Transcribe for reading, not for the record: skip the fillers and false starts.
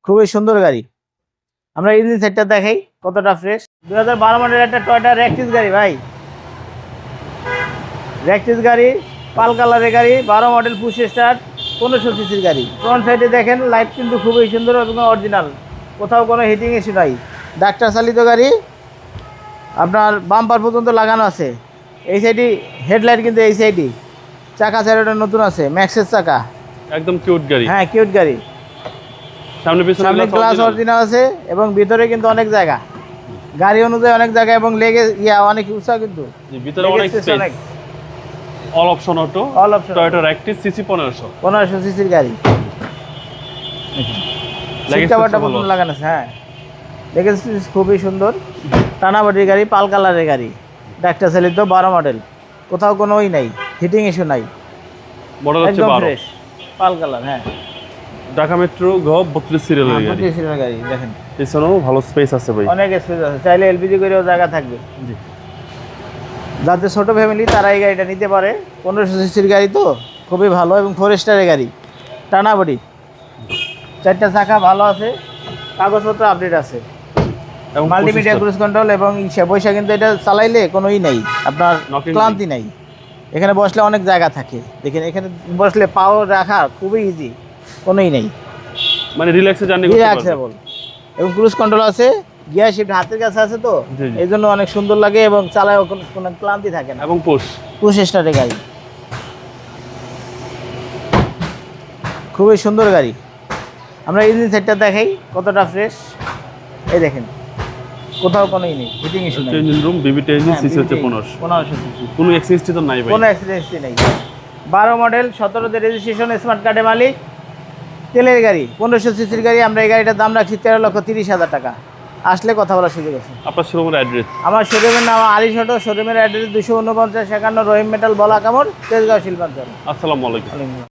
খুবই সুন্দর গাড়ি। আমরা ইঞ্জিন সেটটা দেখাই কতটা ফ্রেশ। 2012 মডেল একটা টয়োটা র্যাকটিস গাড়ি ভাই, র্যাকটিস গাড়ি, পাল কালারের গাড়ি, 12 মডেল পুশ স্টার্ট, 1500 সিসির গাড়ি। ফ্রন্ট সাইডে দেখেন লাইট কিন্তু খুবই সুন্দর এবং অরিজিনাল, কোথাও কোনো হিটিং ইস্যু নাই। ডাক্তার চালিত গাড়ি, আপনার বাম্পার পর্যন্ত লাগানো আছে। এই সাইডে হেডলাইট কিন্তু এই সাইডে, চাকা চারোটা নতুন আছে, ম্যাক্সের চাকা, একদম কিউট গাড়ি। হ্যাঁ কিউট গাড়ি। সামনে পিছনে গ্লাস অরিজিনাল আছে এবং ভিতরে কিন্তু অনেক জায়গা, গাড়ি অনুযায়ী অনেক জায়গা এবং লেগে অনেক উঁচা কিন্তু ভিতরে অনেক space. All option auto, all option Toyota Ractis CC 1500 সিসির গাড়ি। সিট কভারটা নতুন লাগানো আছে, হ্যাঁ লেগেজ খুবই সুন্দর। টানা বডির গাড়ি, পাল কালারের গাড়ি, ডাক্তার চালিত 12 মডেল, কোথাও কোনো নাই, হিটিং ইস্যু নাই, মডেল হচ্ছে একদম 12, ফ্রেশ পাল কালার। হ্যাঁ ঢাকা মেট্রো ঘ 32 সিরিয়ালের গাড়ি। 32 সিরিয়ালের গাড়ি দেখেন, পিছনেও ভালো স্পেস আছে ভাই, অনেক স্পেস আছে, চাইলে এলপিজি করেও জায়গা থাকবে। জি, যাদের ছোট ফ্যামিলি তারা এই গাড়িটা নিতে পারে। 1500 সিসির গাড়ি তো খুবই ভালো এবং ফরেস্টারের গাড়ি, টানা বডি, 4টা চাকা ভালো আছে, কাগজপত্র আপডেট আছে, এবং মাল্টিমিডিয়া ক্রুজ কন্ট্রোল এবং বৈশা কিন্তু এটা চালাইলে কোনোই নাই, আপনার Knocking ক্লান্তি নাই। এখানে বসলে অনেক জায়গা থাকে, দেখেন এখানে বসলে পাও রাখা খুবই ইজি, কোনোই নেই, মানে রিল্যাক্সে জার্নি করতে পারবেন। রিল্যাক্সেবল এবং ক্রুজ কন্ট্রোল আছে, গিয়ার শিফট হাতের কাছে আছে তো জি, জি। এই জন্য অনেক সুন্দর লাগে এবং চালায় কোনো ক্লান্তি থাকে না। এবং পুশ স্টার্টের গাড়ি, খুবই সুন্দর গাড়ি। আমরা ইঞ্জিন সেটটা দেখাই কতটা ফ্রেশ। এই দেখেন কোথাও কোনোই নেই, হিটিং ইস্যু নেই। Engine room BBT engine, CC হচ্ছে 1500 সিসি, কোনো এক্সিস্ট তো নাই ভাই, কোনো অ্যাক্সিডেন্ট নেই। 12 মডেল, 17তে রেজিস্ট্রেশন, স্মার্ট কার্ডের মালিক, তেলের গাড়ি, 1500 সিসির গাড়ি। আমরা এই গাড়িটার দাম রাখছি 13,30,000 টাকা। আসলে কথা বলার সুযোগ আছে। আপনার শোরুমের অ্যাড্রেস? আমার শোরুমের নাম আলিশ অটো, শোরুমের অ্যাড্রেস 249 51 রহিম মেটাল বলা কামড়, তেজগাঁও শিল্পাঞ্চল। আসসালামু আলাইকুম।